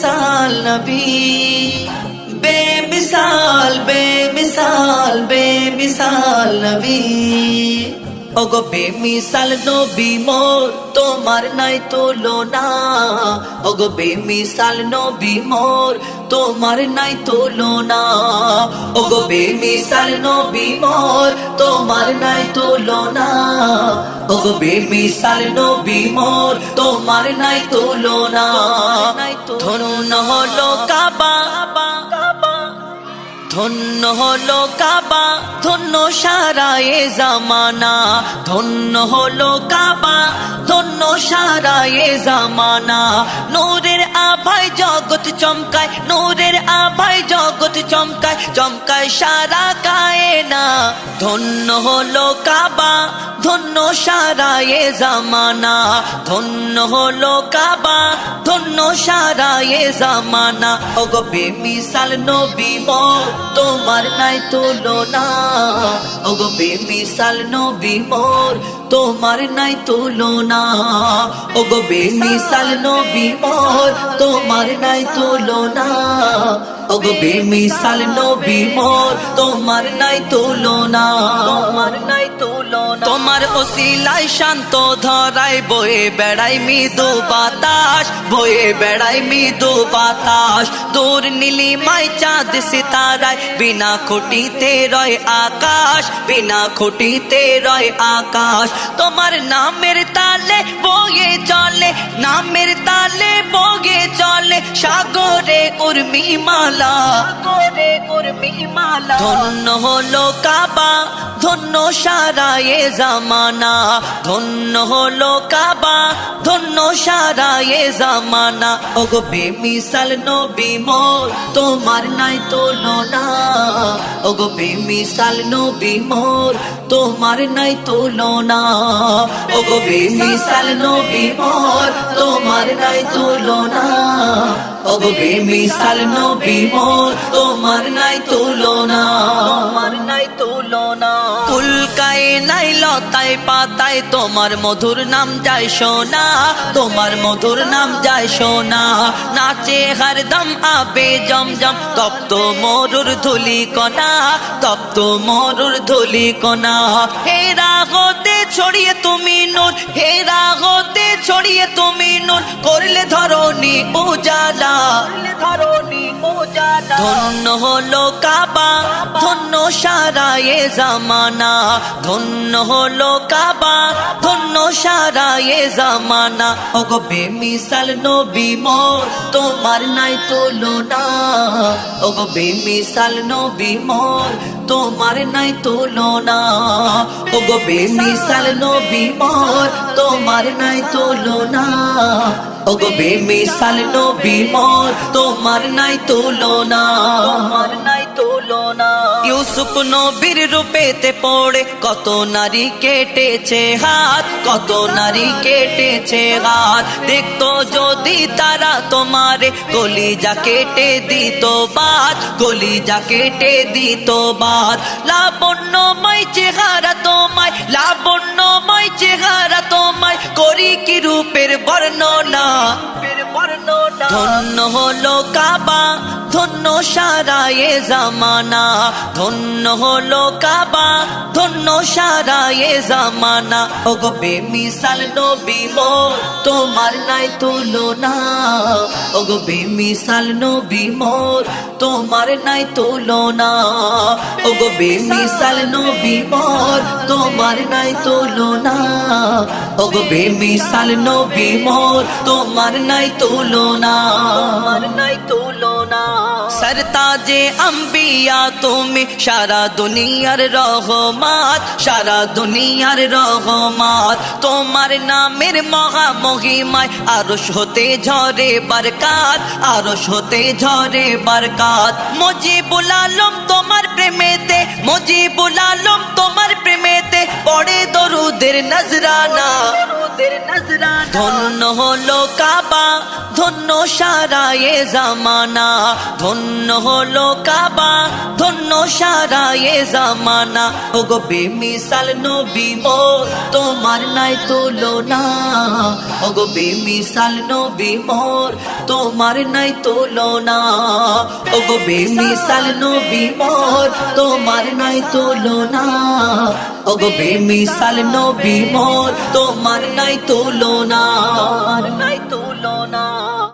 बेमिसाल नबी, बेमिसाल बेमिसाल बेमिसाल नबी। ओगो बेमिसाल नबी मोर তোমার নাই তুলনা, ওগো বেমিসাল নবী মোর তোমার নাই তুলনা, ওগো বেমিসাল নবী মোর তোমার নাই তুলনা, ওগো বেমিসাল নবী মোর তোমার নাই তুলনা। ধন্য হলো কাবা, ধন্য হলো কাবা, ধন্য সারা এ জামানা, ধন্য হলো কাবা, ধন্য সারা এ জামানা। নূরের আভায় জগৎ চমকায়, নূরের আভায় জগৎ চমকায়, চমকায় সারা কায়না। ধন্য হলো কাবা, ধন্য সারা এ জামানা, ধন্য হলো কাবা, ধন্য সারা এ জামানা। ওগো বেমিসাল নবী মোর তোমার নাই তুলনা, ওগো বেমিসাল নবী মোর তোমার নাই তুলনা, ওগো বেমিসাল নবী মোর তোমার নাই তুলনা, ওগো বেমিসাল নবী মোর তোমার নাই তুলনা, তোমার নাই তুলনা। তোমার ওসিলায় শান্ত ধরায় বয়ে বেড়াই মৃদু বাতাস, বয়ে বেড়াই মৃদু বাতাস। দূর নীলিমায় চাঁদ সিতারায় বিনা খুঁটিতে রয় আকাশ, বিনা খুঁটিতে রয় আকাশ। তোমার নামের তালে বয়ে চলে, নামের তালে বয়ে চলে সাগরে উর্মি মালা, সাগরে উর্মি মালা। ধন্য হলো কাবা, ধন্য সারা এ জামানা, ধন্য হলো কাবা, ধন্য সারা এ জামানা। ওগো বেমিসাল নবী মোর তোমার নাই তুলনা, ওগো বেমিসাল নবী মোর তোমার নাই তুলনা, ওগো বেমিসাল নবী মোর তোমার নাই তুলনা, ওগো বেমিসাল নবী মোর তোমার নাই তুলনা, তোমার নাই তুলনা। ফুলকায় নাই লতায় পাতায় তোমার মধুর নাম যায় শোনা, তোমার মধুর নাম যায় শোনা। নাচে হরদম আবে জমজম তপ্ত মরুর ধুলি কণা, তপ্ত মরুর ধুলি কণা। হেরা হতে ছড়িয়ে তুমি নূর, হেরা হতে ছড়িয়ে তুমি নূর, করলে ধরণী উজালা, ধরণী উজালা। ধন্য হলো কাবা, ধন্য সারা এ জামানা, ধন্য হলো কাবা, ধন্য সারা এ জামানা। ওগো বেমিসাল নবী মোর তোমার নাই তুলনা, ওগো বেমিসাল নবী মোর তোমার নাই তুলনা, ওগো বেমিসাল নবী মোর তোমার নাই তুলনা, ওগো বেমিসাল নবী মোর তোমার নাই তুলনা, তোমার নাই তুলনা। ইউসুফ নবীর রূপেতে পড়ে কত নারী কেটেছে হাত, কত নারী কেটেছে হাত। দেখতো যদি তারা তোমারে কলিজা কেটে দিত বাত, কলিজা কেটে দিত বাত। লাবণ্যময় চেহারা তোমায়, লাবণ্যময় চেহারা তোমায়, করি কি রূপের বর্ণনা, ধন্য হলো কাবা, ধন্য সারা এ জামানা, ধন্য হলো কাবা, ধন্য সারা এ জামানা। ওগো বেমিসাল নবী মোর তোমার নাই তুলনা, ওগো বেমিসাল নবী মোর তোমার নাই তুলনা, ওগো বেমিসাল নবী মোর তোমার নাই তুলনা, ওগো বেমিসাল নবী মোর তোমার নাই তুলনা, তোমার নাই তুলনা। सरताजे अंबिया তুমি সারা দুনিয়ার রহমত, সারা দুনিয়ার রহমত। তোমার নামের মহা মহিমায় আরশ হতে ঝরে বরকত, আরশ হতে ঝরে বরকত। মুজিবুল আলম তোমার প্রেমেতে, মুজিবুল আলম তোমার প্রেমেতে পড়ে দরুদের নজরানা, ধন্য হলো কাবা, কাবা ধন্য সারা এ জামানা ধন্য হলো কাবা ধন্য সারা এ জামানা ওগো বেমিসাল নবী মোর তোমার নাই তুলনা ওগো বেমিসাল নবী মোর তোমার নাই তুলনা ওগো বেমিসাল নবী মোর তোমার নাই তুলনা ওগো বেমিসাল নবী মোর তোমার নাই তুলনা নাই তুলনা